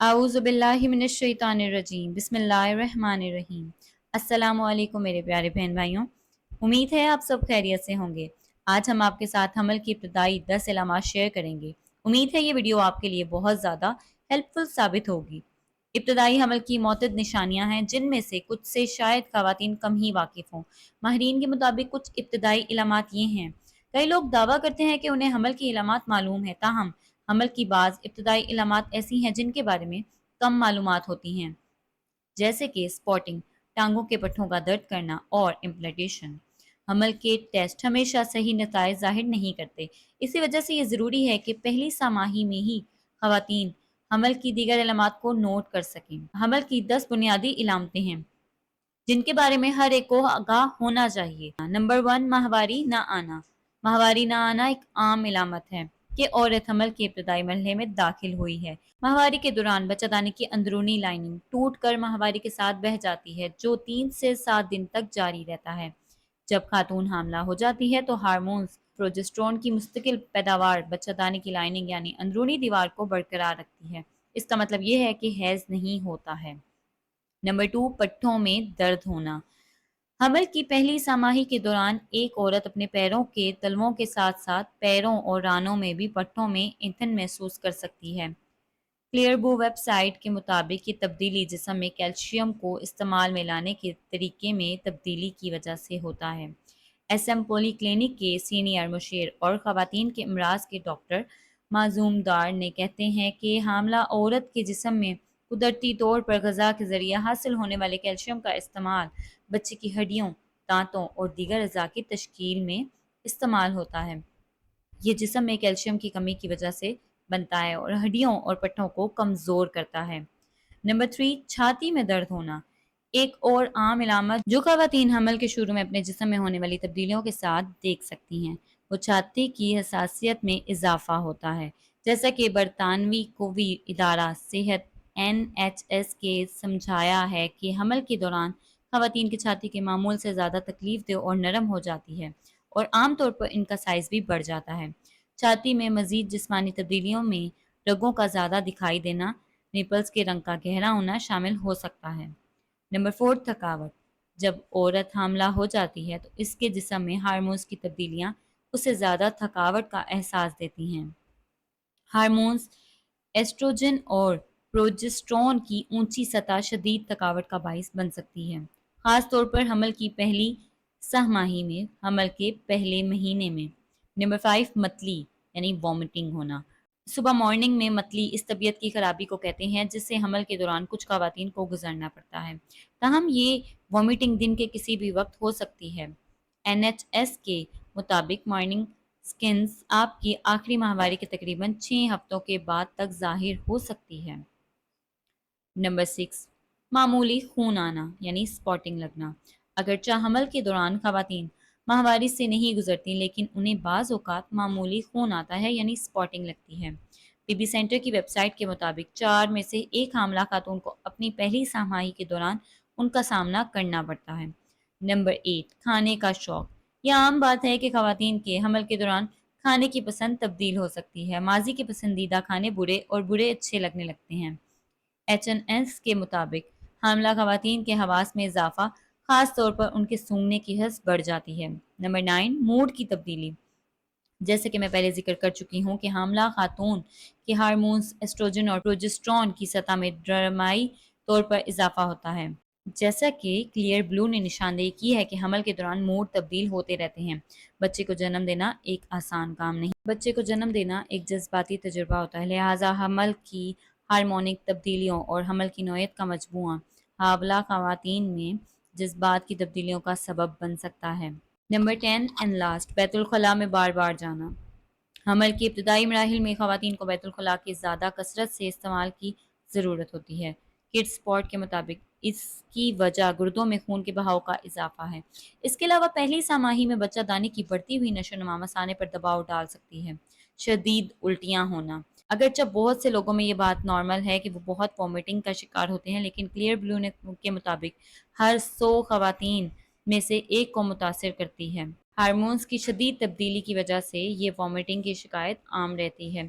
اعوذ باللہ من الشیطان الرجیم بسم اللہ الرحمن الرحیم۔ السلام علیکم میرے پیارے بہن بھائیوں، امید ہے آپ سب خیریت سے ہوں گے۔ آج ہم آپ کے ساتھ حمل کی ابتدائی 10 علامات شیئر کریں گے۔ امید ہے یہ ویڈیو آپ کے لیے بہت زیادہ ہیلپ فل ثابت ہوگی۔ ابتدائی حمل کی معتد نشانیاں ہیں جن میں سے کچھ سے شاید خواتین کم ہی واقف ہوں۔ ماہرین کے مطابق کچھ ابتدائی علامات یہ ہیں۔ کئی لوگ دعویٰ کرتے ہیں کہ انہیں حمل کی علامات معلوم ہیں، تاہم حمل کی بعض ابتدائی علامات ایسی ہیں جن کے بارے میں کم معلومات ہوتی ہیں، جیسے کہ سپاٹنگ، ٹانگوں کے پٹھوں کا درد کرنا اور امپلانٹیشن۔ حمل کے ٹیسٹ ہمیشہ صحیح نتائج ظاہر نہیں کرتے، اسی وجہ سے یہ ضروری ہے کہ پہلی سہ ماہی میں ہی خواتین حمل کی دیگر علامات کو نوٹ کر سکیں۔ حمل کی 10 بنیادی علامتیں ہیں جن کے بارے میں ہر ایک کو آگاہ ہونا چاہیے۔ نمبر 1، ماہواری نہ آنا۔ ماہواری نہ آنا ایک عام علامت ہے کہ عورت حمل کے ابتدائی مرحلے میں داخل ہوئی ہے۔ ماہواری کے دوران بچہ دانی کی اندرونی لائننگ ٹوٹ کر ماہواری کے ساتھ بہہ جاتی ہے، جو 3 سے 7 دن تک جاری رہتا ہے۔ جب خاتون حاملہ ہو جاتی ہے تو ہارمونز پروجسٹرون کی مستقل پیداوار بچہ دانی کی لائننگ یعنی اندرونی دیوار کو برقرار رکھتی ہے۔ اس کا مطلب یہ ہے کہ حیض نہیں ہوتا ہے۔ نمبر 2، پٹھوں میں درد ہونا۔ حمل کی پہلی سہ ماہی کے دوران ایک عورت اپنے پیروں کے تلووں کے ساتھ ساتھ پیروں اور رانوں میں بھی پٹھوں میں ایندھن محسوس کر سکتی ہے۔ کلیئربو ویب سائٹ کے مطابق یہ تبدیلی جسم میں کیلشیم کو استعمال میں لانے کے طریقے میں تبدیلی کی وجہ سے ہوتا ہے۔ ایس ایم پولی کلینک کے سینئر مشیر اور خواتین کے امراض کے ڈاکٹر معصوم دار نے کہتے ہیں کہ حاملہ عورت کے جسم میں قدرتی طور پر غذا کے ذریعے حاصل ہونے والے کیلشیم کا استعمال بچے کی ہڈیوں، دانتوں اور دیگر اعضاء کی تشکیل میں استعمال ہوتا ہے۔ یہ جسم میں کیلشیم کی کمی کی وجہ سے بنتا ہے اور ہڈیوں اور پٹھوں کو کمزور کرتا ہے۔ نمبر 3، چھاتی میں درد ہونا۔ ایک اور عام علامت جو خواتین حمل کے شروع میں اپنے جسم میں ہونے والی تبدیلیوں کے ساتھ دیکھ سکتی ہیں، وہ چھاتی کی حساسیت میں اضافہ ہوتا ہے۔ جیسا کہ برطانوی قومی ادارہ صحت NHS کے سمجھایا ہے کہ حمل کے دوران خواتین کی چھاتی کے معمول سے زیادہ تکلیف دہ اور نرم ہو جاتی ہے اور عام طور پر ان کا سائز بھی بڑھ جاتا ہے۔ چھاتی میں مزید جسمانی تبدیلیوں میں رگوں کا زیادہ دکھائی دینا، نیپلز کے رنگ کا گہرا ہونا شامل ہو سکتا ہے۔ نمبر 4، تھکاوٹ۔ جب عورت حاملہ ہو جاتی ہے تو اس کے جسم میں ہارمونز کی تبدیلیاں اسے زیادہ تھکاوٹ کا احساس دیتی ہیں۔ ہارمونز ایسٹروجن اور پروجسٹرون کی اونچی سطح شدید تھکاوٹ کا باعث بن سکتی ہے، خاص طور پر حمل کی پہلی سہ ماہی میں، حمل کے پہلے مہینے میں۔ نمبر 5، متلی یعنی وامٹنگ ہونا۔ صبح مارننگ میں متلی اس طبیعت کی خرابی کو کہتے ہیں جس سے حمل کے دوران کچھ خواتین کو گزرنا پڑتا ہے، تاہم یہ وامٹنگ دن کے کسی بھی وقت ہو سکتی ہے۔ NHS کے مطابق مارننگ سکنز آپ کی آخری ماہواری کے تقریباً 6 ہفتوں کے بعد تک ظاہر ہو سکتی ہے۔ نمبر 6، معمولی خون آنا یعنی سپاٹنگ لگنا۔ اگرچہ حمل کے دوران خواتین ماہواری سے نہیں گزرتی لیکن انہیں بعض اوقات معمولی خون آتا ہے یعنی سپاٹنگ لگتی ہے۔ بی بی سینٹر کی ویب سائٹ کے مطابق 4 میں سے 1 حاملہ خاتون کو اپنی پہلی سہ ماہی کے دوران ان کا سامنا کرنا پڑتا ہے۔ نمبر 8، کھانے کا شوق۔ یہ عام بات ہے کہ خواتین کے حمل کے دوران کھانے کی پسند تبدیل ہو سکتی ہے۔ ماضی کے پسندیدہ کھانے برے اور برے اچھے لگنے لگتے ہیں۔ HNS کے مطابق حاملہ خواتین کے حواس میں اضافہ، خاص طور پر ان کے سونگھنے کی حس بڑھ جاتی ہے۔ نمبر 9، موڈ کی تبدیلی۔ جیسے کہ میں پہلے ذکر کر چکی ہوں کہ حاملہ خاتون کے ہارمونز ایسٹروجن اور پروجسٹرون کی سطح میں ڈرامائی طور پر اضافہ ہوتا ہے۔ جیسا کہ کلیئر بلو نے نشاندہی کی ہے کہ حمل کے دوران موڈ تبدیل ہوتے رہتے ہیں۔ بچے کو جنم دینا ایک آسان کام نہیں۔ بچے کو جنم دینا ایک جذباتی تجربہ ہوتا ہے، لہٰذا حمل کی ہارمونک تبدیلیوں اور حمل کی نوعیت کا مجموعہ حاملہ خواتین میں جذبات کی تبدیلیوں کا سبب بن سکتا ہے۔ نمبر 10 اینڈ لاسٹ، بیت الخلاء میں بار بار جانا۔ حمل کے ابتدائی مراحل میں خواتین کو بیت الخلاء کے زیادہ کثرت سے استعمال کی ضرورت ہوتی ہے۔ کڈز سپورٹ کے مطابق اس کی وجہ گردوں میں خون کے بہاؤ کا اضافہ ہے۔ اس کے علاوہ پہلی سہ ماہی میں بچہ دانی کی بڑھتی ہوئی نشو و نما مثانے پر دباؤ ڈال سکتی ہے۔ شدید الٹیاں ہونا۔ اگرچہ بہت سے لوگوں میں یہ بات نارمل ہے کہ وہ بہت وامٹنگ کا شکار ہوتے ہیں، لیکن کلیئر بلو کے مطابق ہر 100 خواتین میں سے 1 کو متاثر کرتی ہے۔ ہارمونز کی شدید تبدیلی کی وجہ سے یہ وامٹنگ کی شکایت عام رہتی ہے۔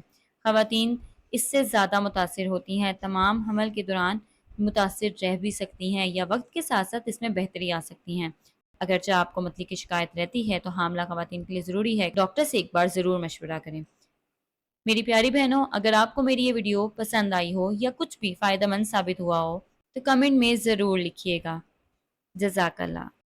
خواتین اس سے زیادہ متاثر ہوتی ہیں، تمام حمل کے دوران متاثر رہ بھی سکتی ہیں یا وقت کے ساتھ ساتھ اس میں بہتری آ سکتی ہیں۔ اگرچہ آپ کو متلی کی شکایت رہتی ہے تو حاملہ خواتین کے لیے ضروری ہے ڈاکٹر سے ایک بار ضرور مشورہ کریں۔ میری پیاری بہنوں، اگر آپ کو میری یہ ویڈیو پسند آئی ہو یا کچھ بھی فائدہ مند ثابت ہوا ہو تو کمنٹ میں ضرور لکھیے گا۔ جزاک اللہ۔